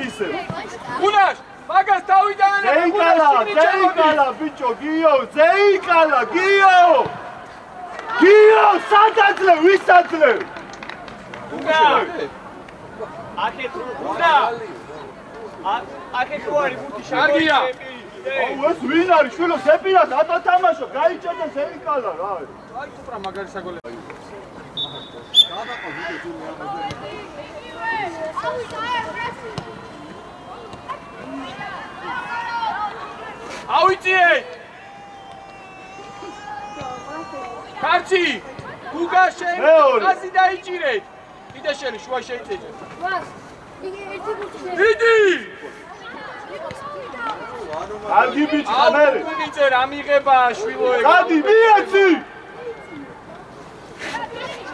ისე. გუნაშ, მაგას დავიდანე. ზეიკალა, ბიჭო, გიო, ზეიკალა, გიო! გიო, სადაძლე, ვის აძლე? გუნდა. აქეთ გუნდა. აქეთ რო არის ბუთი შარგია. აუ ეს ვინ არის? შვილო, ზეპირას ატო თამაშო, გაიჭედა ზეიკალა რა. აი კუპრა მაგარი საგოლე. გადაყო ვიდეო თუ ამაზე. ავიწიე! კარჩი! გუგა შენ გაზი დაიჭირეთ! კიდე შენი შუა შეიწეჭე. ვას! იგი ერთი ბუთი შენ. დიდი! კარგი ბიჭი ხამერი. გუნიწერ ამიღება შვილოები. დადი, მიეცი!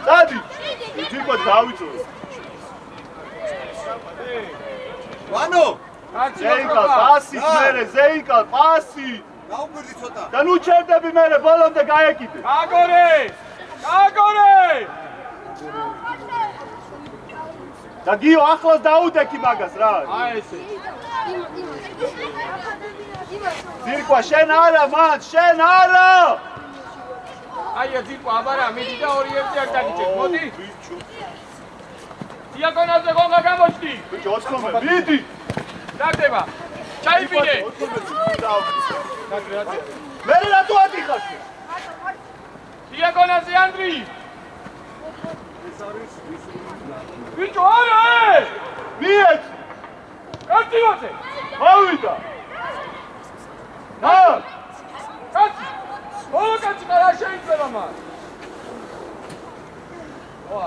დადი! თვითონ დავიწო. ვანო! ზეიკალ, პასი მერე, ზეიკალ, პასი! დაუკვირდი ცოტა. და ნუ ჩერდები მერე, ბოლომდე გაეკიდე. გაგორე! გაგორე! და გიო ახლოს დაუდექი მაგას რა. აი ესე. ძირკვა შენ არა მან, შენ არა! აია ძირკვა აბარა, მიდი და ორი ერთი არ დაგიჭერ. მოდი. დიაკონაზე გონგა გამოჩდი. ბიჭო, 80 მიდი. დაგდება. ჩაიბინე. მერე რატო ატიხარ? დიაკონაზე ანდრი. ბიჭო არა! მიეც! კაცივაზე. ავიდა! ნა! კაცი. ბოლო კაცი რა შეიძლება მას? ვა,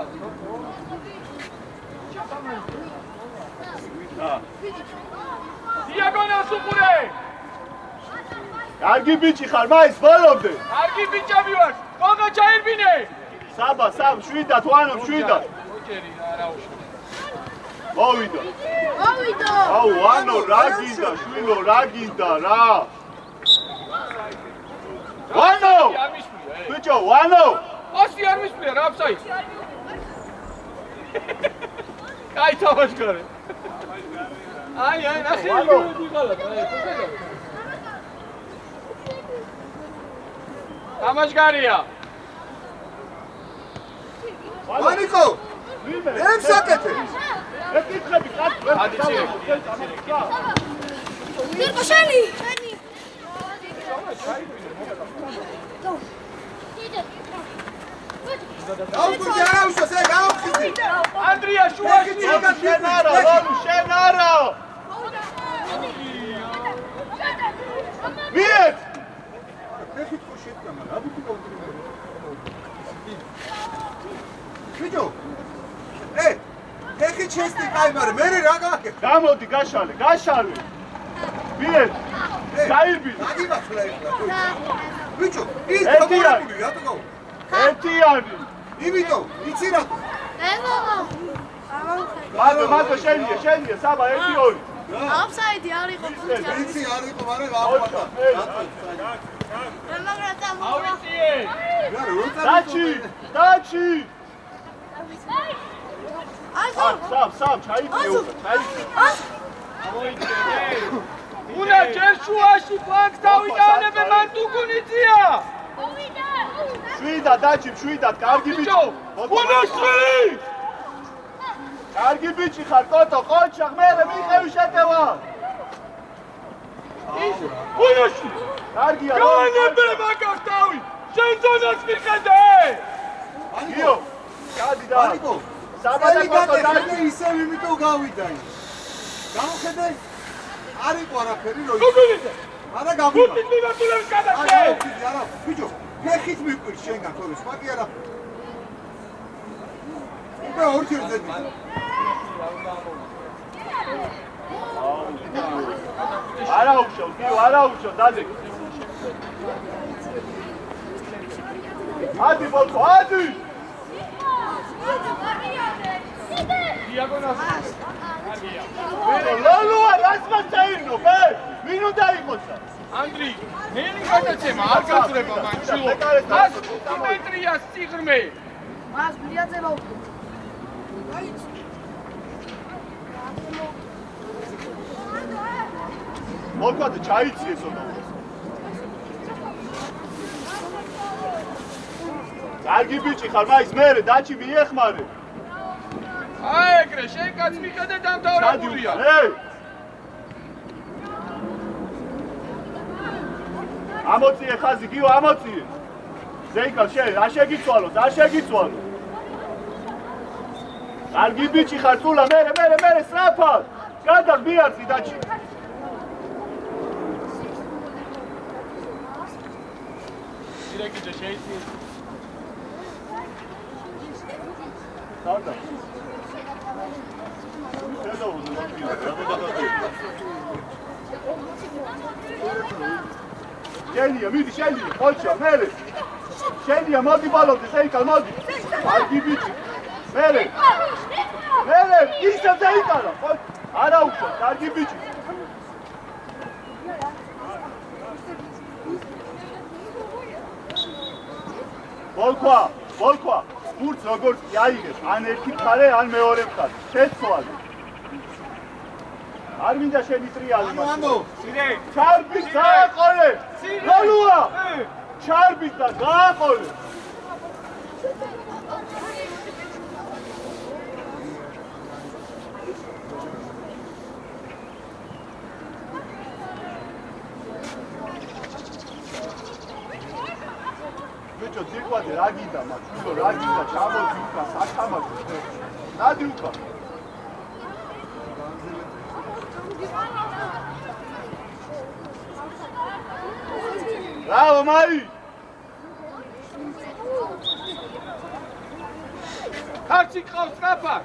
დიაგონას უყურე! კარგი ბიჭი ხარ, მაინც ბოლომდე. კარგი ბიჭები ვარ. გოგო ჩაირბინე. საბა, შვიდათ, ვანო, შვიდათ. ოჯერი არა უშო. მოვიდა. მოვიდა. აუ, ვანო, რა გინდა, შვილო, რა გინდა, რა. ვანო! არ მისვლია. ბიჭო, ვანო! ასი არ მისვლია, რა ფსაი. კაი თამაშგარე. აი, ნახე ვიღალად, აი, თამაშგარია. ვანიკო! ემსაკეთე! ეკითხები, ადი ცირე. დირკო შენი! დაუკვირდი არა უშოს, გაუკვირდი! ანდრია შუაში. შენ არა, ვანო, შენ არა! მიეც! ეხით ხო შედგამა, რა ბუთი კონტროლი. ბიჭო! ეხით შეესტი კაი, მაგრამ მე რა გააკეთე? გამოდი, გაშალე, გაშალე! მიეც! გაიბი! აგიბახლა ეხლა. ბიჭო, ის ერთი არის. პრობლემები რატო გაუ? ერთიანი! იმიტომ, იცი რა? მადო, შენია, საბა, 1-2. აფსაიდი არ იყო ფუნქცია. იცი არ იყო, მაგრამ გაუყვება. ავიწიე. დაჩი! ასო. სამ, ჩაიგდე უკვე, ჩაიგდე. უნდა ჯერ შუაში ფლანგს დავიტანებ, მან თუ გუნიწია. შვიდათ, კარგი ბიჭი. გუნოშვილი! კარგი ბიჭი ხარ, ტოტო, ყოჩახ, მერე მიყევი შეტევა. გუნოშვილი! კარგია. განებე მაგას დავი! შენ ზონას მიყედე! გიო, გადი და. ვანიკო! საბა და კოტო დაჩი. ისევ იმიტომ გავიდა ის. გამოხედე? არ იყო არაფერი რო. გუგუნიძე! არა გამიმა. გუთი მიმართულების გადაშე! არა, ბიჭო, ფეხით მიყვირს შენგან თორე სხვა კი არა. უკვე ორჯერ ზედი. არა უშო, გიო, არა უშო, დადი. ადი ბოლო, ადი! დიაგონას. ლოლოა, რას მაჩაინო, ბე? ვინ უნდა იყოს? ანდრი, ნელი გადაცემა არ გაწურება მან შულო. 100 მეტრია სიღრმე. მას ბლიაძე მოვიდა. მოკლედ ჩაიცი ეს ოდო. კარგი ბიჭი ხარ, მაინც მე დაჩი მიეხმარე. აი ეგრე, შენ კაც მიხედე დამთავრებულია. ამოწიე ხაზი, გიო ამოწიე. ზეიკალ შენ რა შეგიცვალო, რა შეგიცვალო. კარგი ბიჭი ხარ, წულა, მე სწრაფად. გადარ მიარწი დაჩი. დირექტორ შეიძლება დავდა. შენია, მიდი შენია, ხოჭა, მერე. შენია, მოდი ბალოზე, ზეიკალ, მოდი. კარგი ბიჭი. მერე, ისე ზეიკალა, ხოჭა. არა უშო, კარგი ბიჭი. ბოლქვა, სპურტს როგორც კი აიღეს, ან ერთი მხარე, ან მეორე მხარე. შეცვალე. არ მინდა შენი ტრიალი ანუ, სირე, ჩარბის გააყოლე! გოლუა! ჩარბის და გააყოლე! ბიჭო, ძიყვადე რა გინდა მათ? ბიჭო, რა გინდა? ჩამოდი უკან, სათამაშო. დადი უკან. Bravo, Mari! ხარცი ყავს კაფა.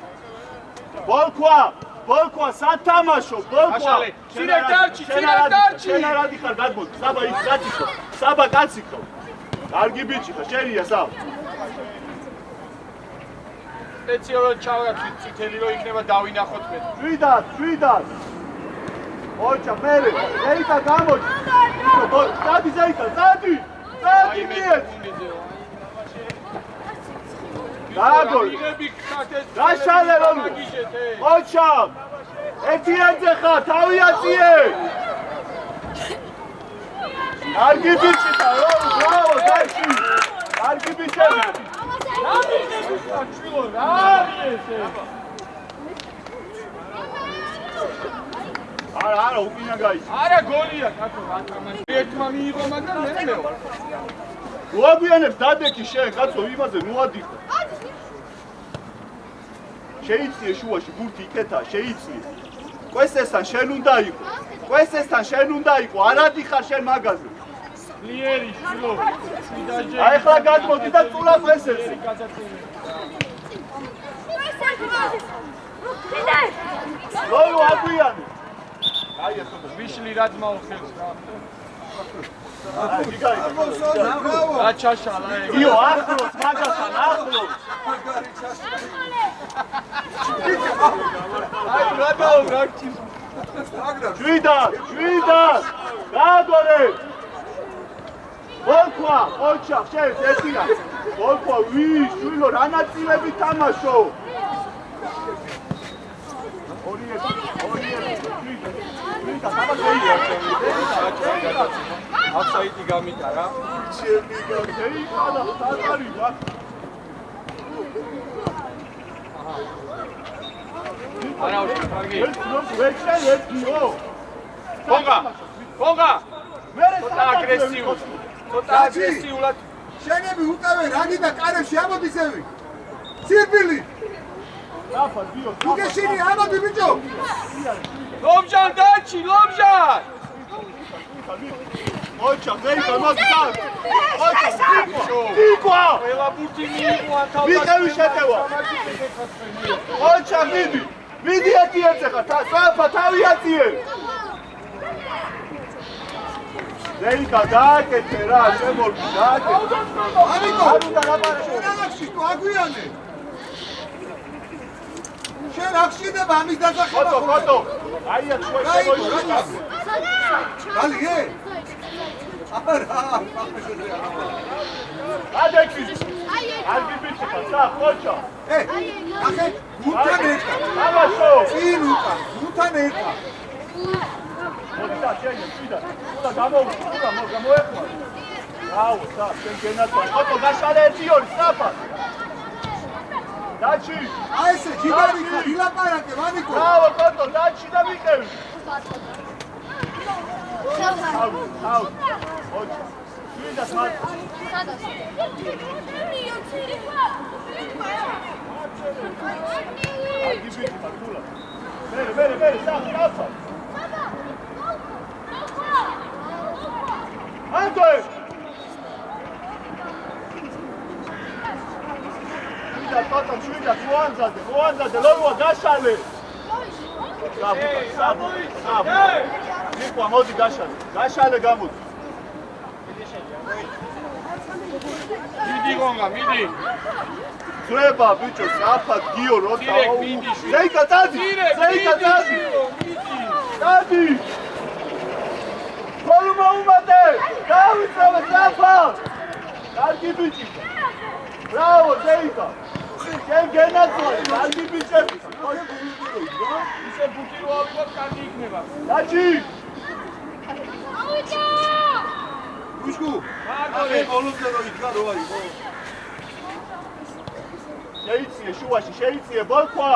ბოლქვა, სათამაშო, ბოლქვა. აშალე, სირე დარჩი. შენ არ ადიხარ გადმოდი, საბა იქ გაწიქო. საბა გაწიქო. კარგი ბიჭი ხარ, შენია საბა. სპეციალურად ჩავაგდე წითელი რო იქნება დავინახოთ მე. შვიდად. ოჩა, მერე, ზეიკა გამოდი. დადი ზეიკა, დადი მიეც. დააგორი. გაშალე რომ. ოჩა, ერთიანზე ხარ, თავი აწიე. კარგი ბიჭი ხარ, ბრავო, დაჩი. კარგი ბიჭები. რა მიგების ჩვილო, რა მიგესე? არა, უკინა გაიჭი. არა გოლია, კაცო, რა თამაში. ერთმა მიიღო, მაგრამ მე მეორე. მოაგვიანებს დადექი შენ, კაცო, იმაზე მოადიხო. შეიცნიე შუაში, ბურთი იქეთა, შეიცნიე. კვესესთან შენ უნდა იყო, არ ადიხარ შენ მაგაზე. ლიერი, შვილო, შვიდაჯე. აი ხლა გადმოდი და წულა კვესესზე. ლოლო აგვიანე. აი ეს უნდა ვიშლი რა ძმაო ხელს რა. აი გიგაი. რა ჩაშალა ეგ. იო, ახლოს მაგასთან, ახლოს. აი რა დაო რა ჩის. შვიდად. გაადორე. ბოლქვა, ოჩა, შენ ერთია. ბოლქვა, შვილო, რა ნაწილები თამაშო? აფსაიდი გამიტარა. არა უშ კარგი. გონგა. ცოტა აგრესიულად. შენები უკავე რაგი და კარებში ამოდისევი. ცირბილი. უკეშინი ამოდი ბიჭო. ლომჟან დაჩი, ლომჟან. ოჩა, ზეიკა, მოდი დაგ. ოჩა, დიკვა. ყველა ბურთი მიიღო ათავდა. მიყევი შეტევა. ოჩა, მიდი აწიე ხა, საფა თავი აწიე. ზეიკა, დააკეთე რა, შემორგი, დააკეთე. ამიტომ არ უნდა ლაპარაკო. შენ აღში თუ აგვიანე. შენ აღშიდება ამის დასახება. ხოტო. აი აქ შევეშო. გალიე? არა, ადექი. კარგი ბიჭი ხარ, ხოჭა. ახე გუნთან ერთად. თამაშო. წინ უკან, გუნთან ერთად. მოდი და შეიძლება შიდა. და გამოეხმარ. აუ, და შენ გენაცვალე. ოტო გაშალე 1-2 საფად. დაჩი. აი ესე ჯიგარი ხარ, ილაპარაკე, მამიკო. ბრავო, კოტო, დაჩი და მიყევი. აუ. ოჩ. შიდა სად. Bere, sağ. Antoy! Şuyda, Fuanzade, Lorua, Gaşale! Sabo. Nikwa, modi Gaşale. Gaşale gamut. Midi gonga, midi. Treba, bicho, sapad, gio, rota. Direkt midi. Zeyka, tadi! Tadi! Koluma umate! Kavica, sapad! Tadi, bichi. Bravo, Zeyka! Sen genatsoy, tadi, bichi. ისე ბუთი რო ავიღოთ, კარგი იქნება. Dachi! უშკუ. ახე ბოლომდე რო იდგა რო აიღო. შეიცია ბოლქვა.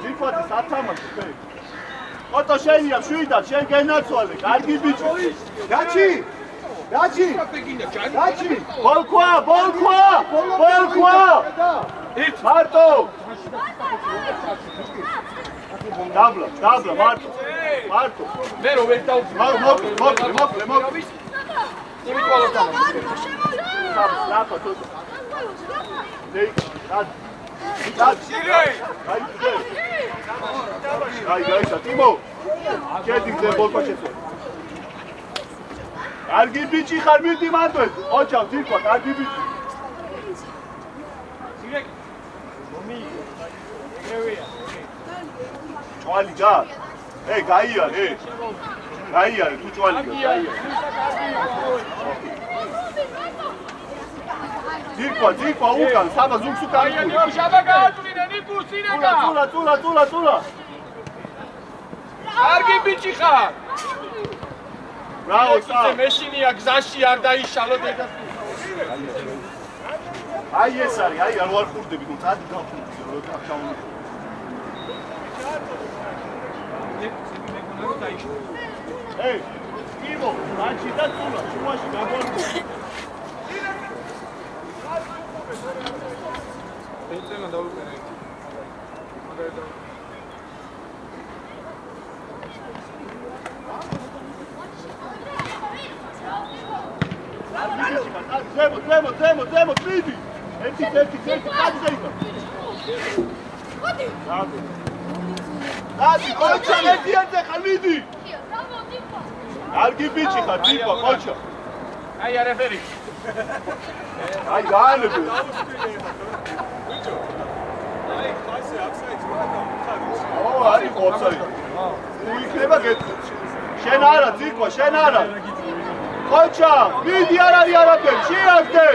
ჯიფათის ათამაში ხე. ოტო შენია შვიდა, შენ გენაცვალე, კარგი ბიჭი. დაჩი. ბოლქვა. მარტო. დაბლა, მარტო. მე რო ვერ დავწი. მოკლე. იმიტვალო თამაში. Stapa, tutto. Dai, Timo. Chetik de bolpa cheto. Kargi bichi xar midi mandoi. Ochav, tikva, kargi bichi. Direkt. Momi. Revia. Chwali ga. Hey, gaia, hey. Gaia, tu chwali ga. Tikva, ukan, sama zuksu kargi. Aia, shaba gaatulina, Niku, sineka. Tula. კარგი ბიჭი ხარ. Bravo, ისე მეშინია გზაში არ დაიშალო დედას. აი ეს არის, არ ვარ ხურდები, თუმცა ადი გავხურდი, რომ ჩავუნი. Hey, Timo, დაჩი და თულა, შუაში გაგვარდო. ეცემა დაუყენე. Zemo, pridi! Eti, kad zeyga? Dadi, koča, eti, halmidi! Argi bichi, tikva, koča. Ai, referi. Ai, gane, be. Ari, offside. Uikneba getqvi. Shen ara, tikva, shen ara. Koča, midi არ არის არაფერი, შეაგდე.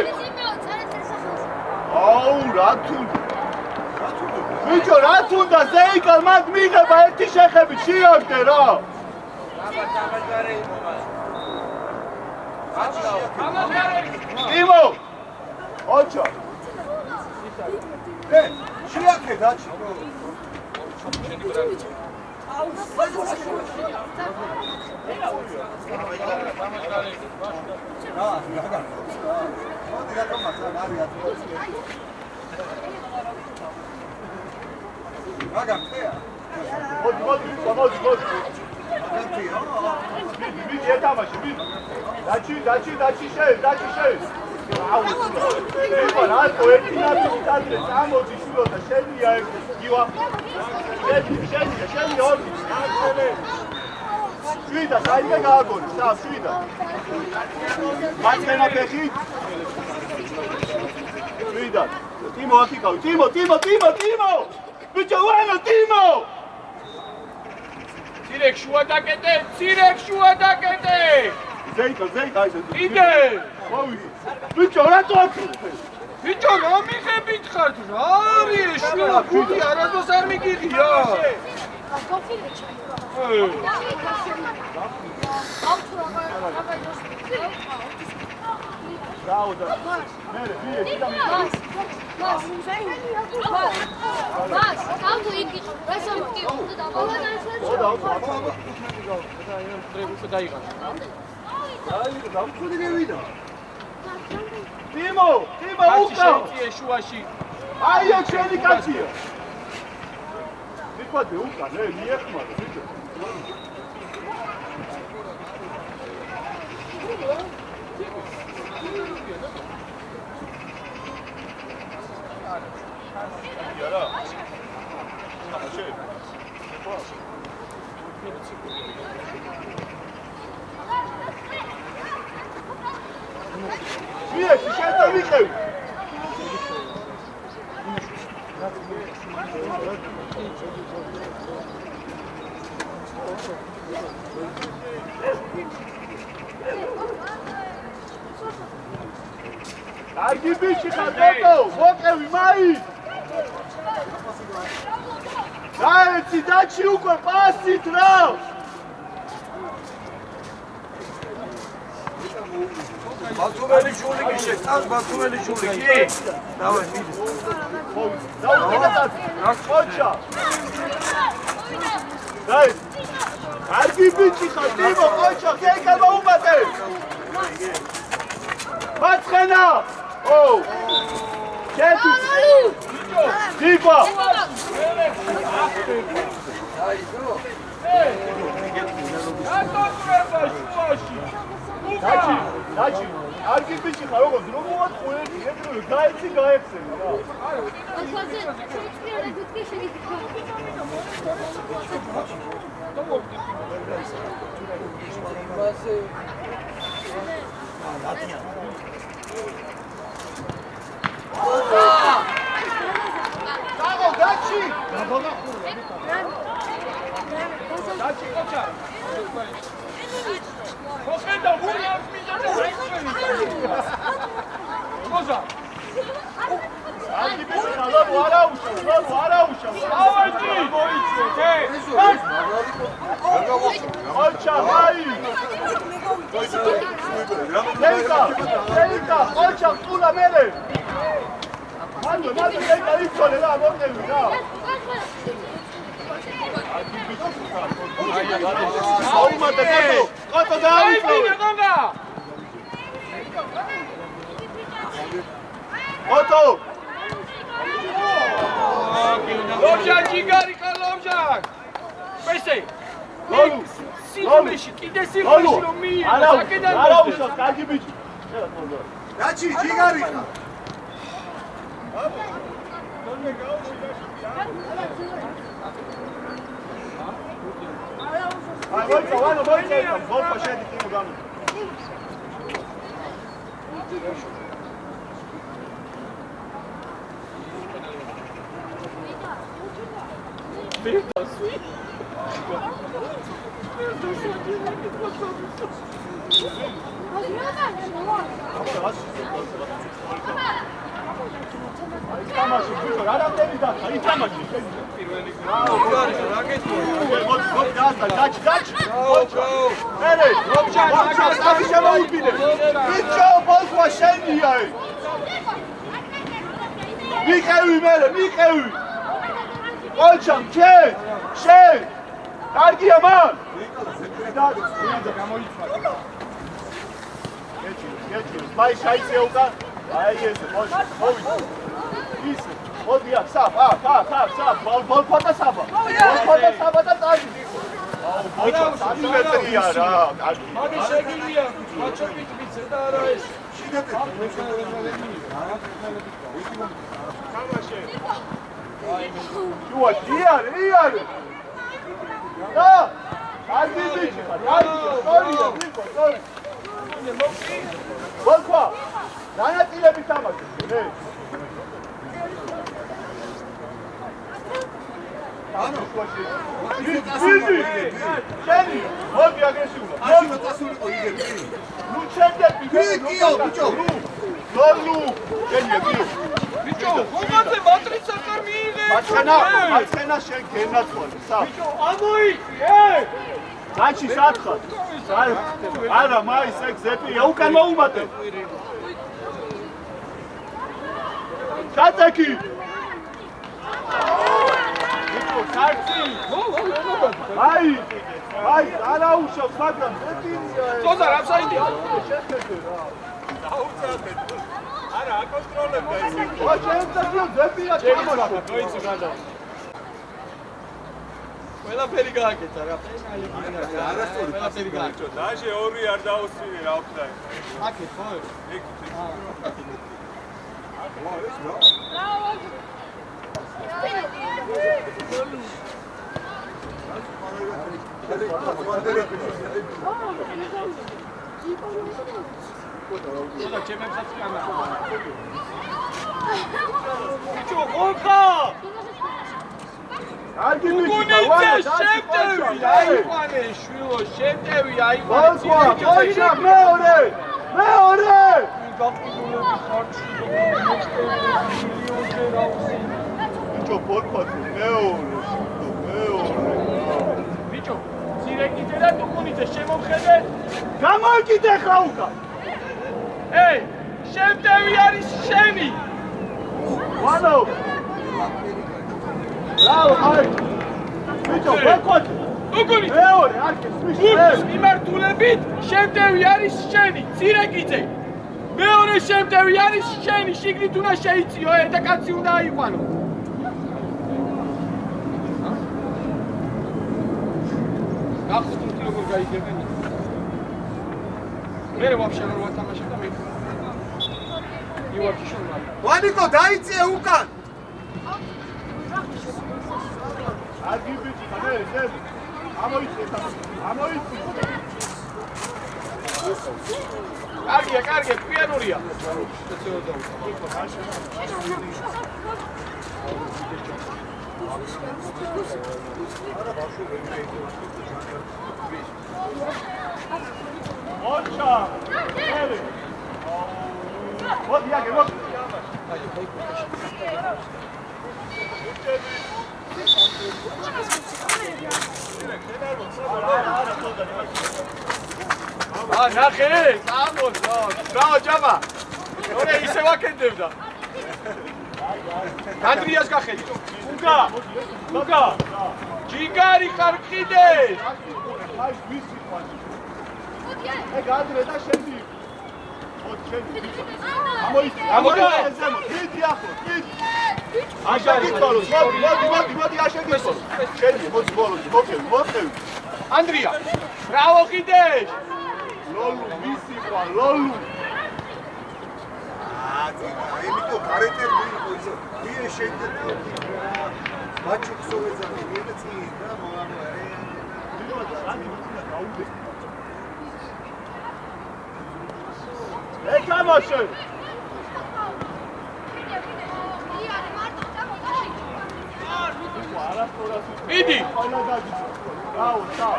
აუ, რა თუნდა. ბიჭო, რა თუნდა, ზეიკალ მაგ მიღება ერთი შეხები, შეაგდე რა. ტიმო. ოჩა. შეაქე დაჩი. Dachi, შენ. აუ, რა ერთი ნაცვლი დადრე, წამოდი შვილო და შენია ეგ გივა. შენი ორი. შვიდა, საერთოდ გააგონი, შვიდა. მათენა ფეხი. შვიდა. ტიმო აკიკავი, ტიმო! ბიჭო, ვანა ტიმო! ცირეკ შუა დაკეტე! ზეიკა, იდე! მოვიდი. ბიჭო, რატო აკეთე? ბიჭო, გამიხებით ხართ რა არის? შვილო, გული არასდროს არ მიგიღია. ტიმო, უკრავ. შუაში. აი აქ შენი კაცია. მიყვადე უკან, მიეხმარა ბიჭო. იარა. ახლა მიეცი შენ და ვიყევი. კარგი ბიჭი ხარ, ბატო, მოკევი მაინც. დაეცი დაჩი უკვე პასით რა. ბათუმელი ჟული გიშეკავს, ბათუმელი ჟული კი? დავай, მიდი. ხოჩა. დაი. კარგი ბიჭი ხარ, ტიმო, ხოჩა, გეკა მოუმატე. მაცხენა. ო. ჩეთი. დიბა. დაჩი, კარგი ბიჭი ხარ, როგორ დრო მოვაწყვეტი, ეგრევე გაეცი გაეცემ რა. დაგო, დაჩი. დაჩი კოჩა. მოხდა გული არ მიდოდა ხოზა კარგი ბიჭი ხარ, არაუშავ. ავაჭი მოიწე ხოჩა, მაი. დეიკა, ხოჩა, ტულა მერე. მანდ დეიკა იცოლე რა, მოკევი რა. აუმატე კოტო დააიწოვე. კოტო. ლობჟან ჯიგარი ხარ ლობჟან. პესე. ლოლუ. სიხვეში, კიდე სიხვეში რომ მიიღო, საკედან არაუშავ, კარგი ბიჭი. დაჩი, ჯიგარი ხარ. აი, მოიწე, გოლფა შედი ტიმო გამი. ითამაში, ბიჭო, რა რამდენი დახა, ითამაში. პირველი დაჩი. მერე, ლობჟან, სამი შემოუდგინე. ბიჭო, ბოლქვა შენია. მიყევი მერე, მიყევი. ყოჩამ, შენ. კარგია მან. გეჩი, მაი შაიცე უკან. აი ეს, მოვიდა. ის, მოდი აქ, საფ, ბოლქვა და საბა. ბოლქვა და საბა და წადი. აუ, 3 მეტრია რა, კარგი. მაგე შეგილია, მაჩობით ვიცე და არა ეს. თამაშე. შუა, იარე. და, კარგი ბიჭი ხარ, კარგი, სწორია, სწორი. ბოლქვა, განაწილებით თამაში, ნე. ანუ შენი მოდი აგრესიულად. ასე მოტასულიყო იგები. ნუ ჩერდები. კი, ბიჭო. ლოლუ გენია გიო ბიჭო ხომაზე მატრიცა ხარ მიიღე მაცხენა შენ გენაცვალე სა ბიჭო ამოიწი განჩი სათხარ არა მაის ეგ ზეპია უკან მოუმატე კაცაკი ბიჭო კაცი აი არა უშავს მაგრამ ზეპია ზოზა რა საიდია დაუწადე არა აკონტროლებდა ისე ო შეიძლება ზეპია ჩამოვა მოიცი გადა ყველაფერი გააკეთა რა არასწორი ყველაფერი გააკეთა დაჟე ორი არ დაუსვინე რა ვქნა აკეთ ხო ეგ ზოგადად ჩემებსაც კანა ბიჭო ხონხა კარგი მიგია შემტევი აიყვანე შვილო შემტევი აიყვანე მეორე გაყიდულები ხარჯი მილიონჯერ ავსი ბიჭო ფორფატი მეორე ბიჭო ცირეკიდე და დუკუნიძე შემომხედე გამოიკიდე ხა უკან ეი შემტევი არის შენი ვანო რაო აი ბიჭო ფორფატი დუკუნიძე მეორე არქეს გუნდის მიმართულებით შემტევი არის შენი ცირეკიდე მეორე შემტევი არის შენი შიგნით უნდა შეიწიო და კაცი უნდა აიყვანო გახსოვთ როგორ გაიგებენ მე ვაფშე არ ვათამაშებ და მე ივარ შონა ვანიკო დაიწიე უკან აგი ბიჭი მე ზედ ამოიწე კარგია პიანურია ოჩა ელი მოდი აგე მოდი ნახე სამოსო რა ჯამა ორე ისე ვაკენდებდა განდრიას გახედი უკა ჯიგარი ხარ კიდე აი ვისი ყვანი ეგ ადრე და შენდი მიდი ახლა მიდი აშაკითხოლოს მოდი აშაკითხოლოს შენი მოდი მოხევი ანდრია რა ოხიდეშ ლოლუ ვისი ყვა ლოლუ ემიტო გარეტერ მიიღო ისე მie შეიძლება ბაჩუქსოვეძა მიიღე წინ და ეკამაშე მიდი ყველა დაგიწყო რაო ჩა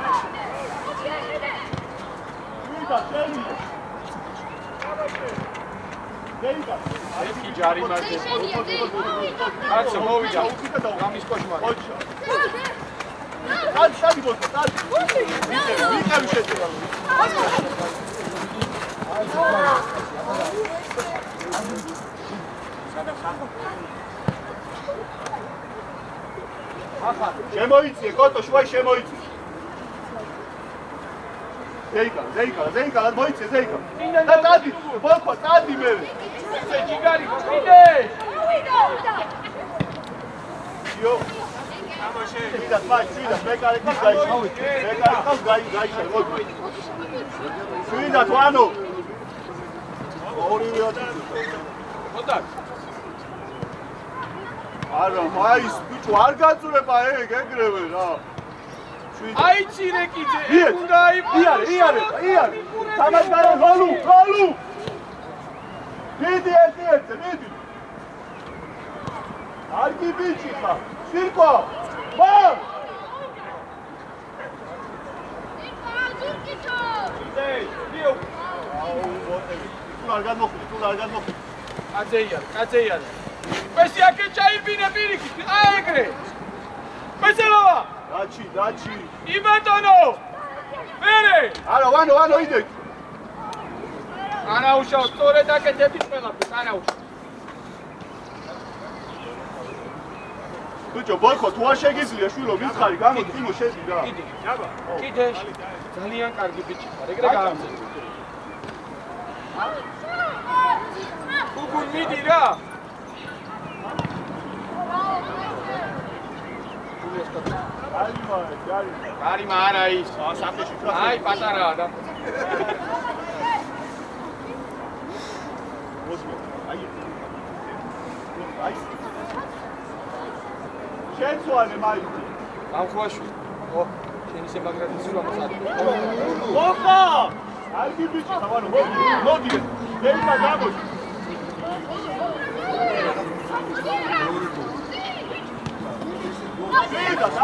ვიდა შენი დეიდა ერთი ჯარი მარდე კაცო მოვიდა გამის კოშმარი ოჩა კაცი ბოსო კაცი ვიყავი შეჭრა ახლა შემოიწიე კოტო შუა შემოიწიე ზეიკა მოიწიე ზეიკა და დადი ბოლქვა დადი მე ესე ჯიგარი კიდე იო ამაშე ვიდა მეკარეკავს გაიშა მოდი ვიდა თვანო ორივე მოდა არა მაის ბიჭო არ გაწურება ეგ ეგრევე რა აი ცირეკიძე უნდა იარე თამაშგარა ლოლუ მიდი ერთ მიდი არგი ბიჭი ხა სირკო მარ დეი დიო აუ მოწევი თუ არ გამოხდი თუ არ გამოხდა. კაცეია. მესი აქ ჩაიბინე პირიქით. აი ეგრე. მესელავა. დაჩი. იბატონო. მერე. არა, ვანო იდე. ანაუშავ, სწორედ აკეთებს ყველაფერს, ანაუშავ. ბიჭო, ბოლქო, თუ არ შეგიძლია შვილო მითხარი, გამოდი შედი რა. კიდე ძალიან კარგი ბიჭი ხარ, ეგრე გაამზადე. უგუნ მიდი რა. გარიმა არა ის, საფეში აი პატარაა და აი შეცვალე მაიგი გამხვაშვი ო შენი შემაგრადი სულ ამასად ოხა აი ბიჭი ხავანო მოდი მეიმა გამოდი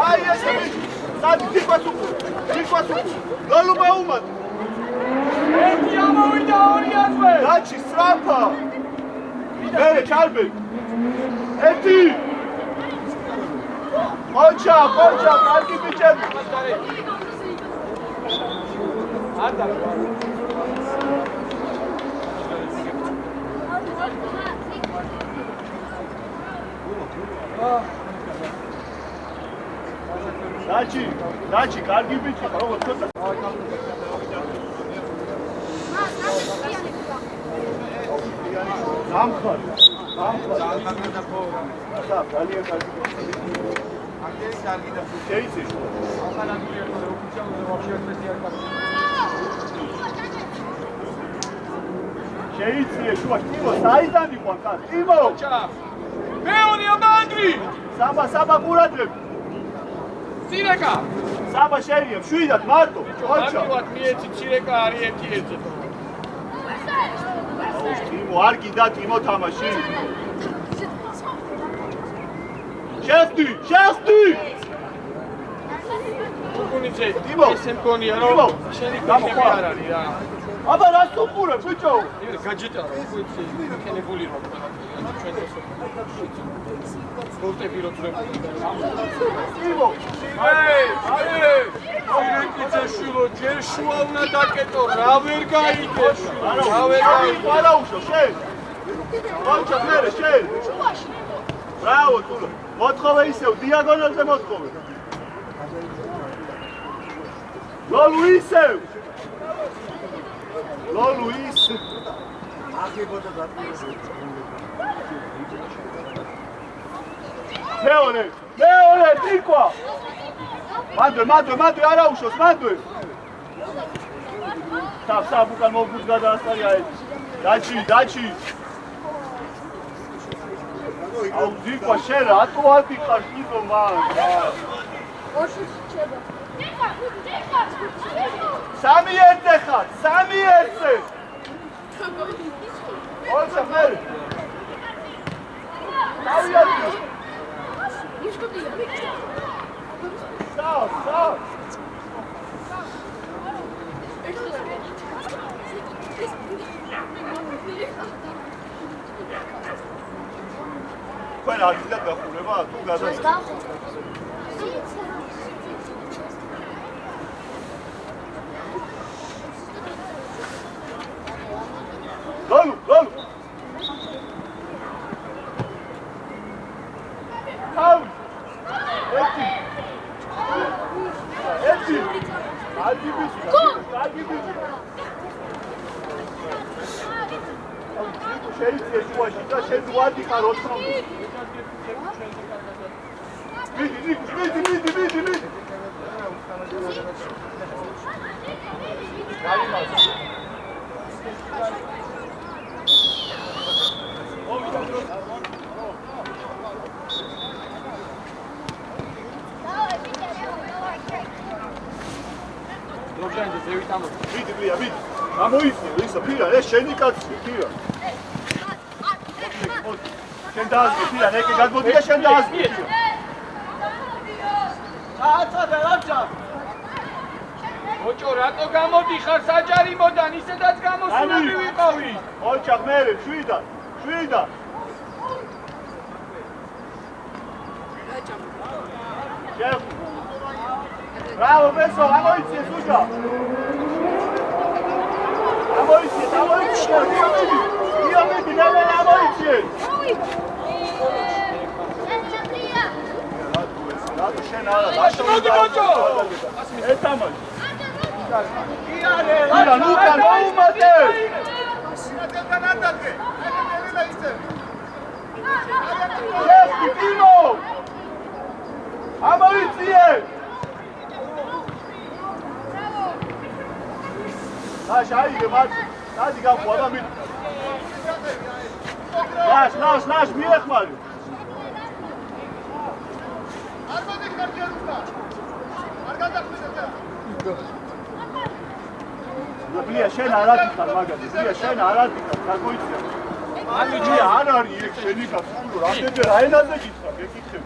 აი ესე სადი თიქვასუ გალუბა უმად ერთი ამოვიდა ორი აზვე დაჩი სტრაფა მერე ჩარბე ერთი ოჩა კარგი ბიჭები ანდა დაჩი კარგი ბიჭი ხარ როგორ ცოტა გამხარ და ძალიან კარგი ანგელი კარგი და შეიძლება ახალაგური ოფიციალური ვაფშე სპეციალი შეიძლება შუა ტიმო საიდან იყო კაც ტიმო ჩა მეონი ამანდრი საბა ყურადღებ ცირეკა საბა შეიძლება შვიდად მარტო ოჩა ამიტომ მიეცი ცირეკა არის ერთი ტიმო არ გიდა ტიმო თამაში შეხტი უგუნიძე ტიმო ესე მგონია რომ შენი გამხები არ არის რა აბა რას უყურებ ბიჭო იმე გაჯეტა უცი ქენებული რომ ჩვენ სპორტები რო ძრები ტიმო ცირეკიძე შვილო ჯერ შუა უნდა დაკეტო რა ვერ გაიგე რა ვერ გაიგე არა უშო შენ ოჩა მერე შენ ბრავო თულო მოთხოვე ისევ დიაგონალზე მოთხოვე ლოლუ ისევ აღებოდა დაპირებულება მეორე ტიკვა მანდვე არა უშოს მანდვე სამ უკან მოგუს გადაასწარია ეს დაჩი აუ ტიკვა შენ რატო არ ტიკარ ტიკო მან სამი ერთზე ოცა მერე Stop! Păi la atât de problema, tu gata. Gol! Out! Eti! Hadi bir. შეიძლება შუაშიდა შენ ვადი ხარ 80. მიდი. გამიმას. დროჟანჯი ზევით ამო. მიდი. გამოიწვიო ისა ფირა, ეს შენი კაცია, ფირა. შენ დაასწრე ფირა, ეკე გადმოდი და შენ დაასწრე. აცა და რაჭა. ბოჭო, რატო გამოდიხარ საჯარიმოდან, ისედაც გამოსულები ვიყავი. ოჩახ მერე, შვიდა. Șef! Bravo, Beso! Amoiție, Suja! Amoiție! Diomedi, nemene amoiție! Radu šen ala, Lasă bățo! Eta mă! Ira, Luka, nu umate! Șef, Tino! Amoiție! Lași, haide, Marci! Haide, că am poada mine! Lași, mie, Mariu! Blija, šen aradikar, magadi, blija, šen aradikar, kako iće? Blija, anari, šeni kad skuru, radete, rajenazde gitsa, gekikse.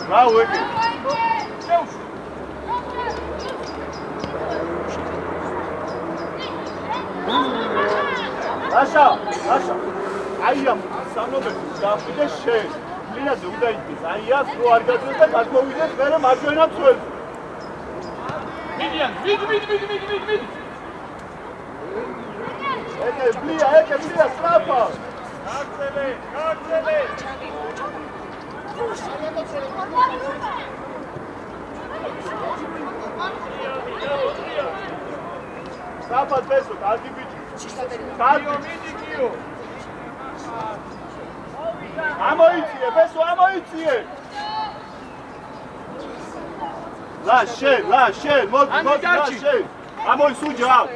Bravo, Ege. Lasha, aia, sanobe, gafide šen. Blijade udajitės, aia, sru argatres da kad movides, vere marjoena psuel. Midian, mid! Eke, blija, strapa! Kakcele! Strapa dvesto, kalki bići. Midikiju! Amoicije, Beso, amoicije! Laš, šen, mozi, šen! Amoj, suđa,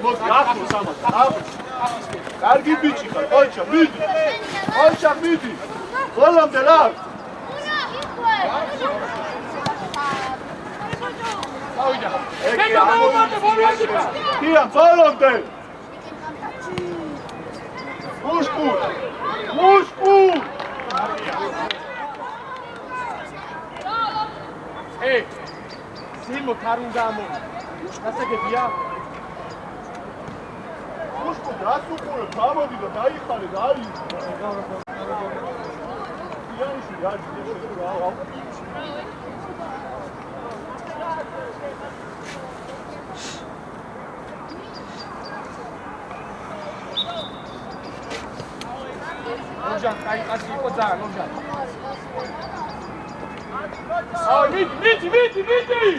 mozi, ahnu samo, ahnu. Kargi bići, hoća, midi! Volam te lav! Eki, amoicije! Tijan, volam te! Mušku! Ej, Simo, karungamo. Nasagებია? Mušku, დასუყურე, გამოდი და დაიხარე, Lojan, კაი იყო ძალიან, Lojan. მიდი!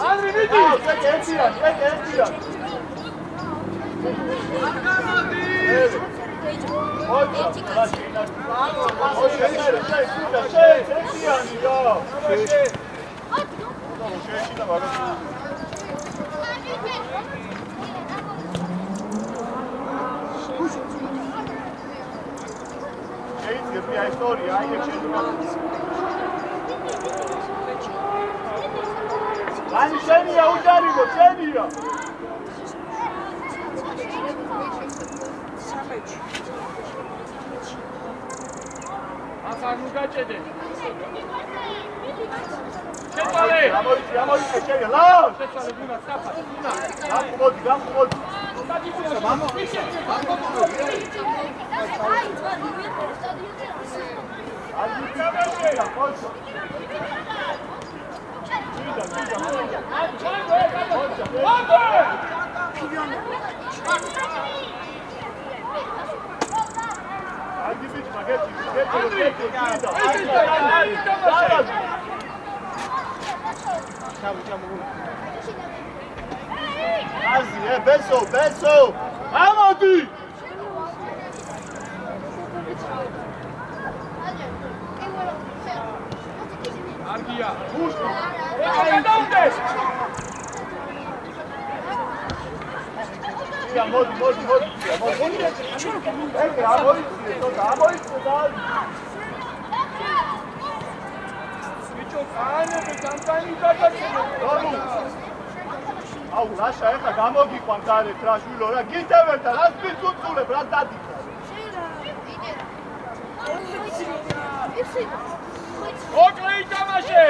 Andri, მიდი! ეკეთიან. Შეიძლება ისტორია, აი შეიძლება. Ani შენია უჯარიბო, შენია. ახლა ნუ გაჭედე. შეწვალე. ამოიწე, შენია. ლավ. შეწვალე, გუნა, საფა. გამხმოდი. Beso! Amadi! Argia! Pushka! Modi! Amoiție, da! Au, lascia, ეხა გამოგიყვან გარეთ რა შვილო რა გიტევერთა რას მიწუწულებ რა დადიქრა ოკლე ითამაშე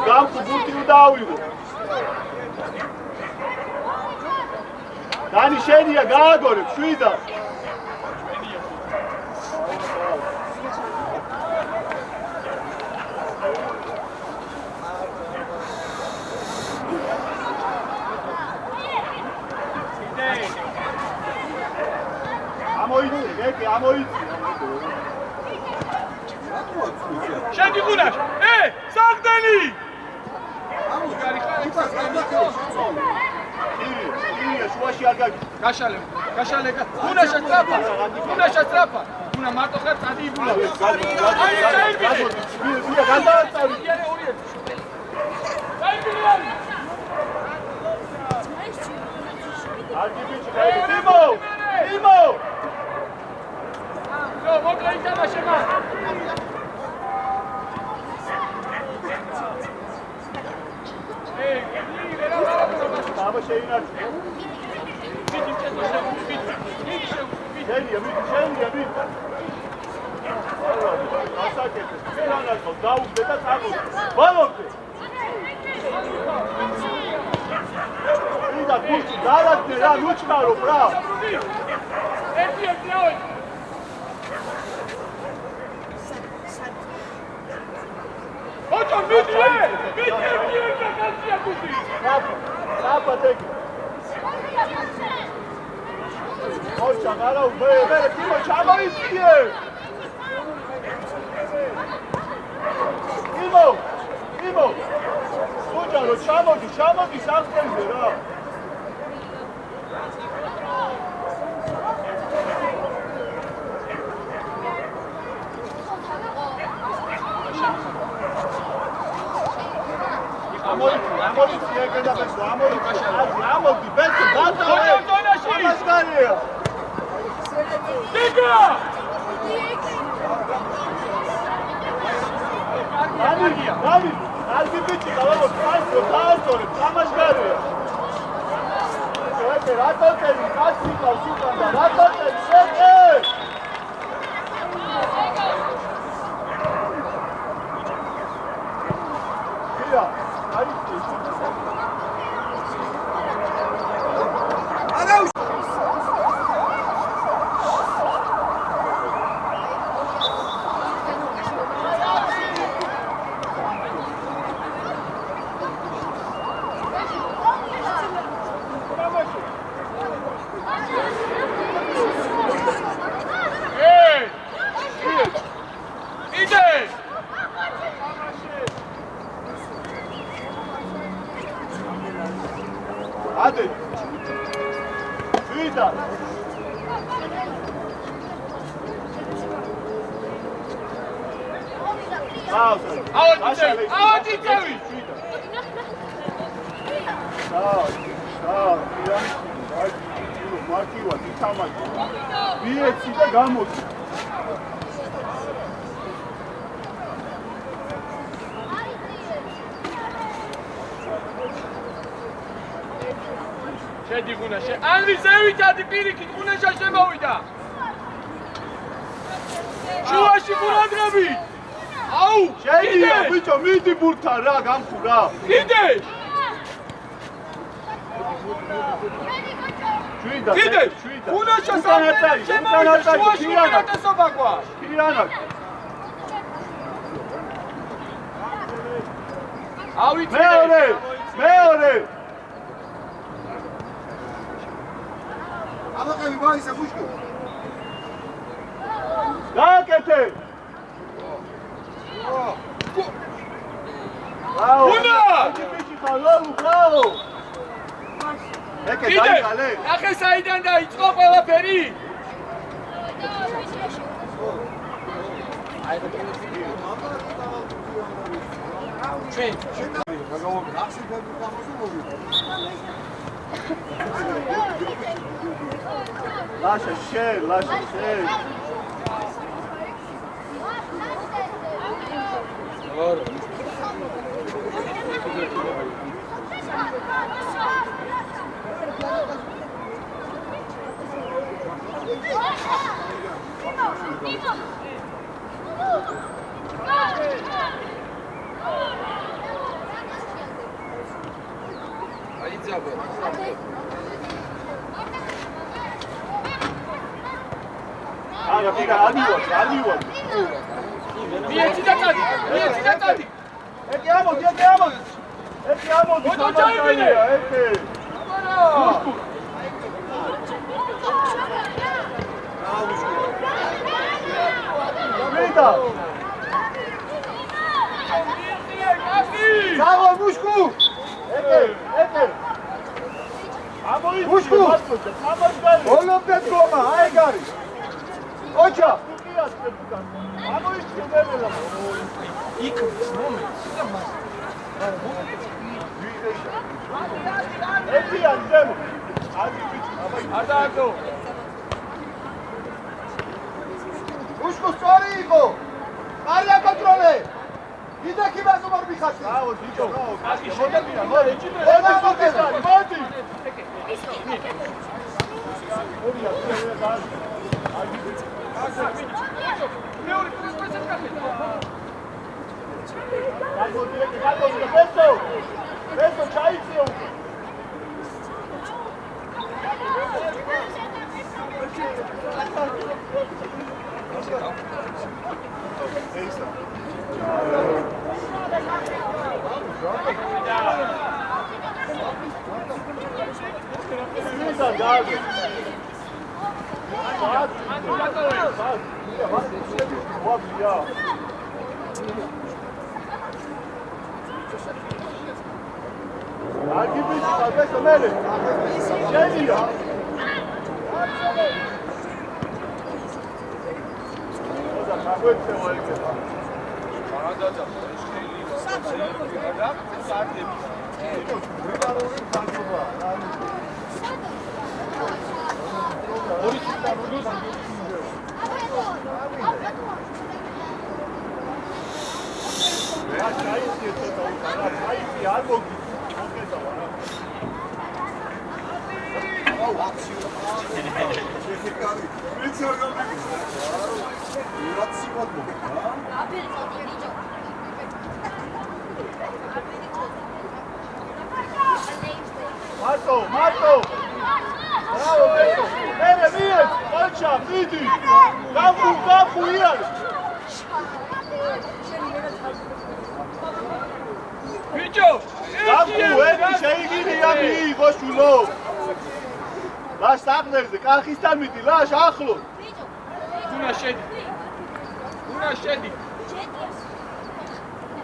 გამხუ ბურთი უნდა ავიღო. დანი შენია გააგორებ 7-და. ამოიცი, გეკი, ამოიცი. შედი გუნაშ, საგდენი! შუაში არ გაგი. გაშალე, გუნაშა ტრაფა. გუნა მარტო ხარ წადი იბულა. აი, ჩაიბიდე. ვია გადააწევი. იარე 2-1. ჩაიბიდე. არგი ბიჭი, ტიმო! ტიმო! ნო, მოკლე ითამაშე მას. Ama şeyin aç. Gel ya bir. Asak et. Bir an aç. Davul beta tavuk. Balon. Bir dakika. Darat ne ya? Uç karo, bravo. Eti. Hocam bitti. Sapa tek. Hocam ara böyle timo çama istiyor. Timo. Hocam o çama ki saklanıyor ha. Amoriti ekeda beso, amoriti beso, bata. Amasgaria. Diga! Dani, algi bichi, vamos, paso, amasgaria. Ete, ratoteli, kasika, sukanda, ratoteli, ete. Mira. შვიდა. აოდიცევი. მარტივა თამაში. ვიეცი და გამოდი. შედი გუნაშე. ანრი ზევითადი პირიქით გუნაშა შემოვიდა. შუაში ყურადღები. აუ, შეიდია ბიჭო, მიდი ბურთთან რა, გამხურა. კიდე. შვიდა. კიდე. გუნაშა სამეთარი შემოვიდა. შუაში ყურადღება ყვა. პირანა. ავიცი. მეორე. ამაყები მაისა ბუშკო. გააკეთე. ბრავო. უნა! ბიჭი ხალო, ბრავო. ეკე დაიწყალე. ახე საიდან დაიწყო ყველაფერი? ჩვენ ლაშა შე. არა, პირა ალივარ. მიეცი და წადი. ეკე ამოდი. ოდო ჩაიბინე. ეკე. მიდა. საღო ბუშკუ. ეკე. ამოი ბუშკუ. ოლოფეთ გომა, აი გარი. ოჩა. ამოი შეველა. იქ მომენტს და მას. ეთიან ზემო. ადი ბიჭი, არ დააგო. ბუშკო სწორი იყო. არია კონტროლე. იდექი მასუმარ მიხაცი. აუ ბიჭო. კაცი შედებია, ეჭიდე. მოდი. მეორე პრესპესად კახეთ. ბესო ჩაიწიო. Argi bici, salvesto mele. Scendila. Cosa fa questo vuoi che fa? Marco! Bravo, Beto! Bene, via! Calcia, vidi! Campo, ieri! Bicho! Campo, შეიგინი ამი იყო შულო! ლაშ აღნერზე, კახისთან მიდი, ლაშ ახლო! უნდა შედი!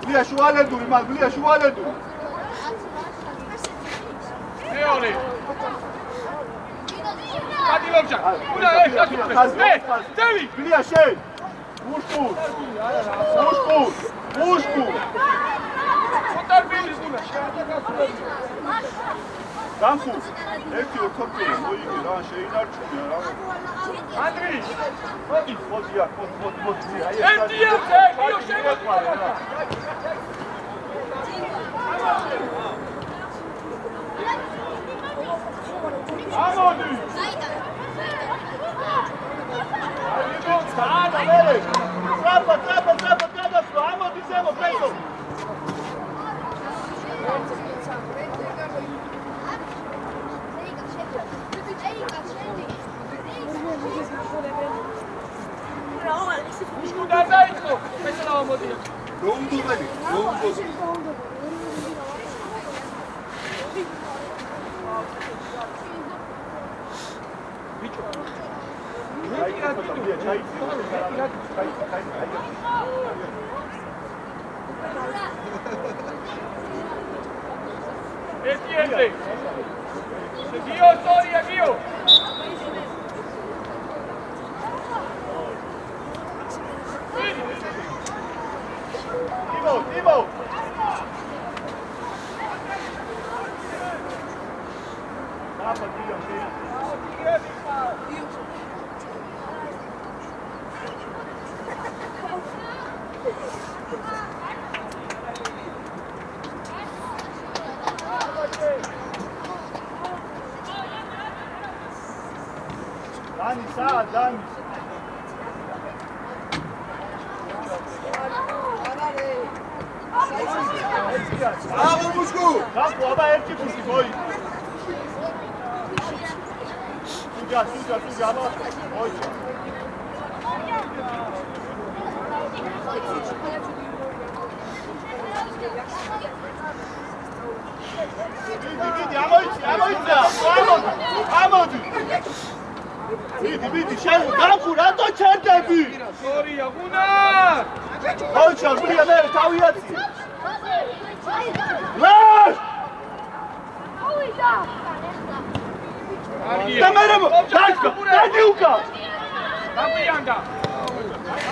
ლია შუალედური, მაგ ლია შუალედური! მეორე! ბავშვ. უნდა დევი. გლია შენ. უშკუ. ხოთარბილის უნდა შეატაკასულები. გამხუ. ერთი ოქროთი მოიგე რა შეინარჩუნე რა. ანდრი. მოდი აქ, მოდი. აი ერთი ერთე, გიო შემოყვარე რა. ამოდი. Ტრაპა, ამოდი ზემო, პეიტო. უნდა დაიწყო, მესლა ამოდი. რომდუმენი, რომდუმენი. ბიჭო. Entiende. Gio, storia, Gio. Timo. Tapa, Gio, Dani. Bravo, Muscu! Campo, aba erki pusi, boy. Suga, aba. Boy. Vidi, amodi. Vidi, შენ გამხუ რატო ჩერდები? Storia, უნდა. ხოჩა, გლია მე თავიაცი. ლაშ! და მე დაიუკა. დაგვიანდა.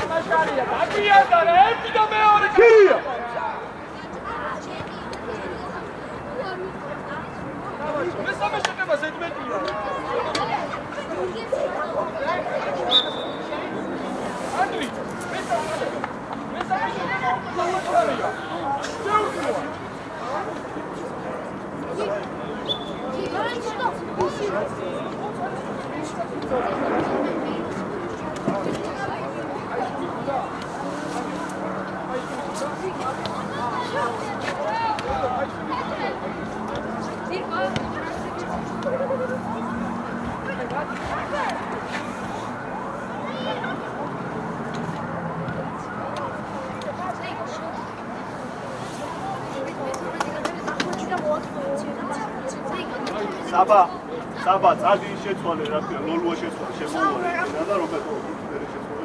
ამაშარია, დაგვიანდა რა, ერთი და მეორე. ქირია. მესამე შეტევა ზედმეტია. Andri, mesa საბა, წადი შეცვალე რა ქვია, ლოლუა შეცვალე, შემოვარე და რობერტო ვერ შეცვალე.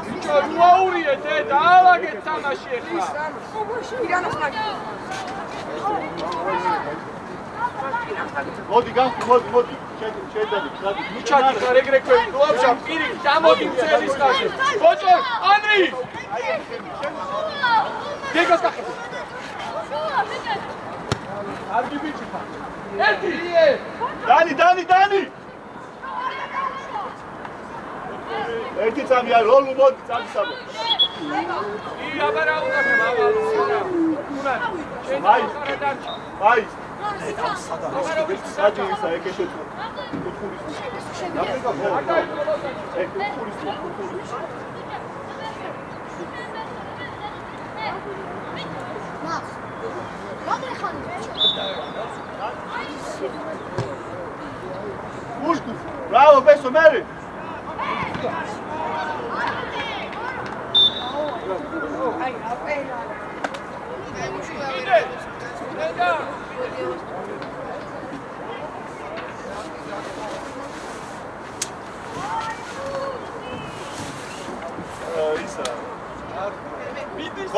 ბიჭო, უაურიე დედა, ალაგეთ თამაში ახლა. მოდი გამხი, შედები, წადი. მიჩადი ხარ ეგრექვები, გლავშა პირი გამოდი მცელის ხარში. ბოჭო, ანდრი! გეგოს კახე. არგი ბიჭი ხარ. ერთი! დანი! ერთი წამი არ როლუ მოდი წამი საბა. აბა რა უნდა მამალო. უნდა. აი. სადი ისა ეკეშო თუ. კუთხურის. დაფეგა ხო. კუთხურის. მას. როდი ხანი? Muscu. Bravo, peso, Mary.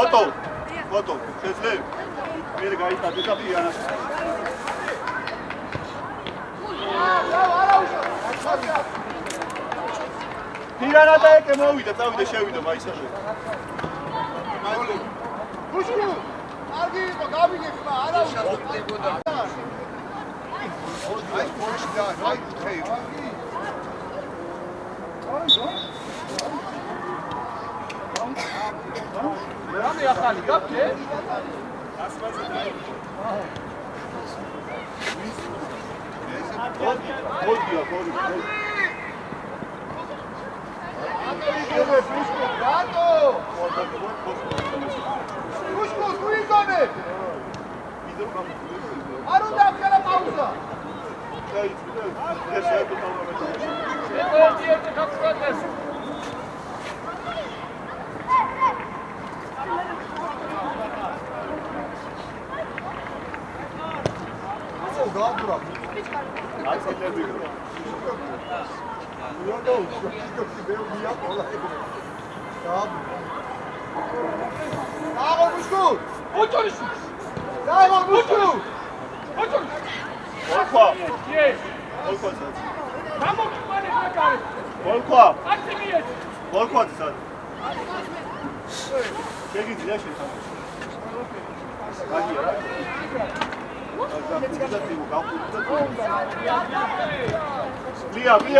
ფოტო, შეძლებ. მე გაიტანე და პიანას. პიანა და ეკე მოვიდა, წავიდა, შევიდა მაისაზე. გუშკუ, კარგი იყო, გავიგე ხმა, არა უშავდებოდა. აი, პოლიში და აი, ხეი. რამე ახალი გაფე?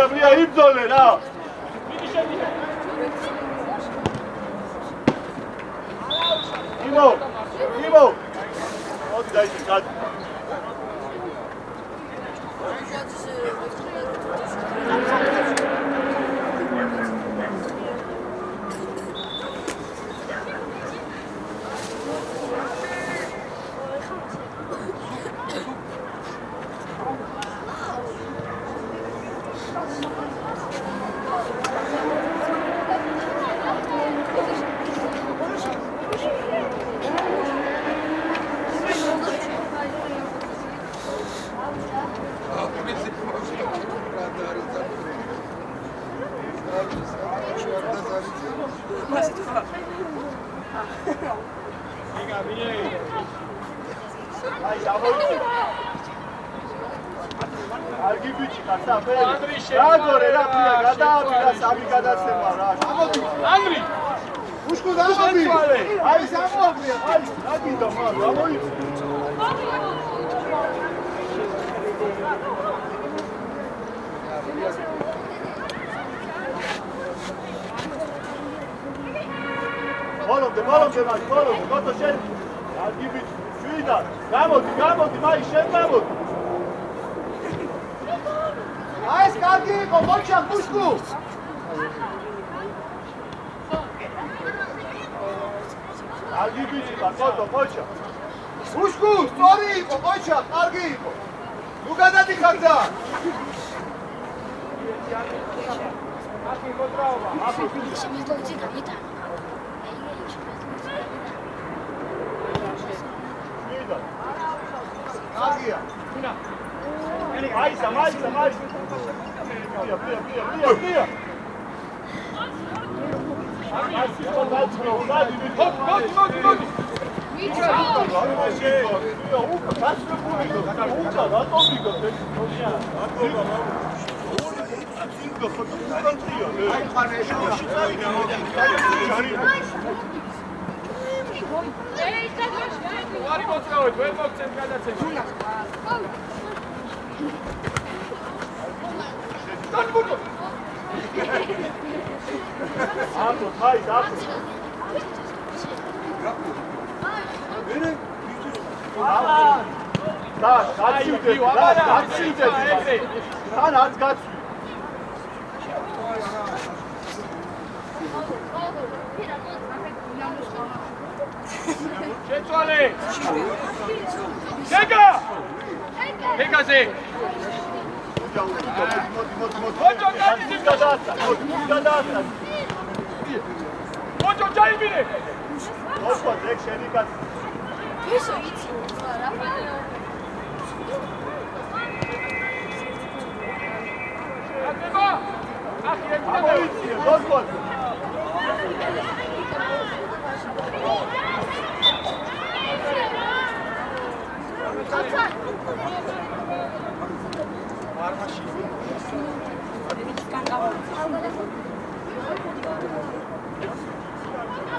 Blia, იბრძოლე რა. იმო. მოდი დაიჭირე კადი. Argi bici, casape. Radore, rapia, gadavira, sami gadacema, ra. Andri! Ușcu, da, mami. Hai, samobria, hai. Adi, da, mami, amoi. Molomde, mami, molomde, goto šen. Argi bici, šuida. Gamodi, mai, šen gamodi. Ai, scarghi, pomoća, pušku! Scarghi bići, pa koto, moća! Pušku, stori, pomoća, scarghi! Luka da ti kakza! Scarghi! Mais! Plia! Chetuale! Chega! Pegase! Mojo Jaibine! Mojo Jack Sherikat. Isso, isso. Atema! Amo isso, dos gols.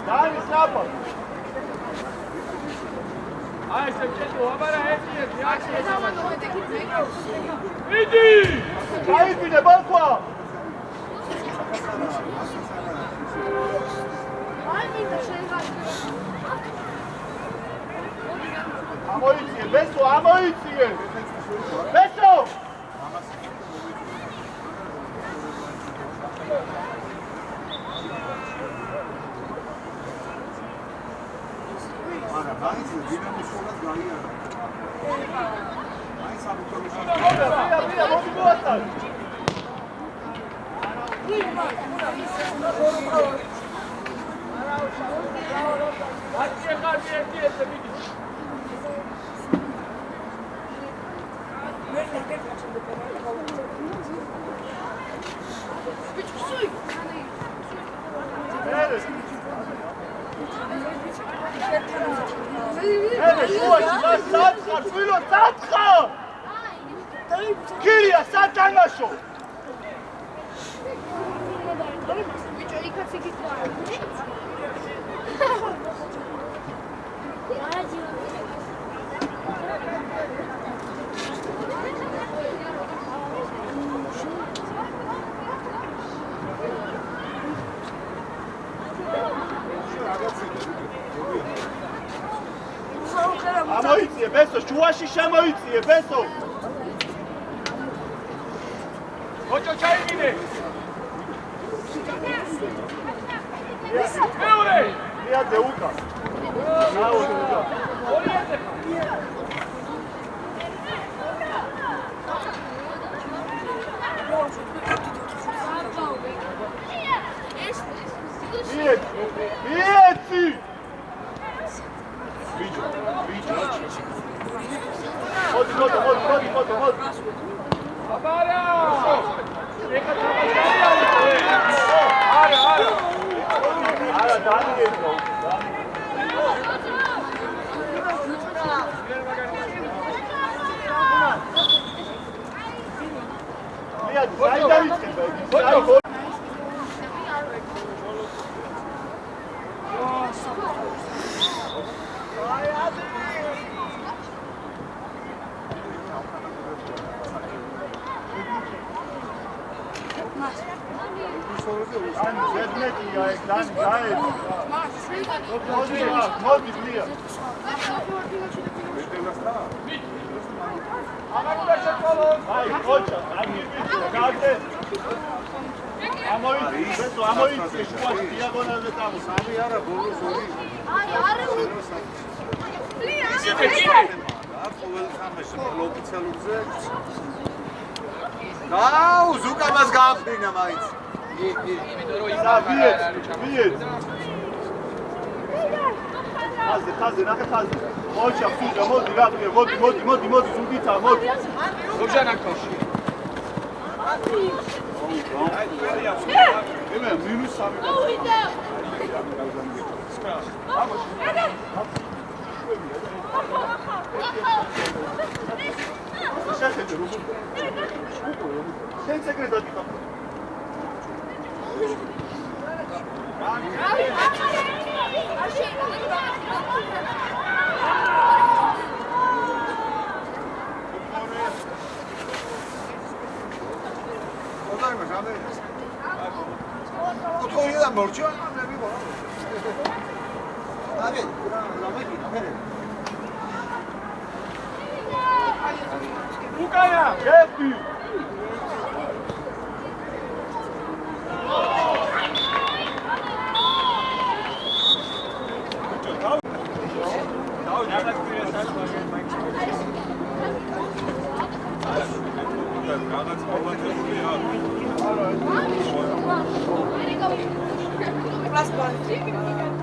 Dani, snapa! Aj se četlo, abara eti, idi! Kaj izbine, Balkova! Amoicije, Beso, amoicije! Beso! Prija, vodi Bostan! Kirija, sad tamašo! Amoicije, Beso, čuvašiš amoicije, Beso! Hoćo čaj ide! Eure! Prijatelj Uka! Bravo, Uka! Bijeci! Viđu, viđu. Hodi. Abara! Neka Ara! Ara, Dani je to. Prijatelj, daj Davice, Modi prija. Aj, hoća, aj mi biće, kate. Amoici, Beso, amoici, šuvaš, ja go ne tamo. Sami Jara, bolu, sori. Aj, Jara, Გაუ, ზუკამას გააფრინა მაინც. Bijec. Ხაზე, ნახე ხაზე. მოჩა, ფუძა, მოდი, რა ქვია, მოდი, ზუგიცა, მოდი. როჟანაკოში. ემე, მინუს 3. მოვიდა. შეხედე, როგორ. შენ სეკრეტად იყო. ოთხოიდან მორჩა, მე ვიყო. დავით, რამექინა, ფერე. უკანა! გეტი! Plus 1.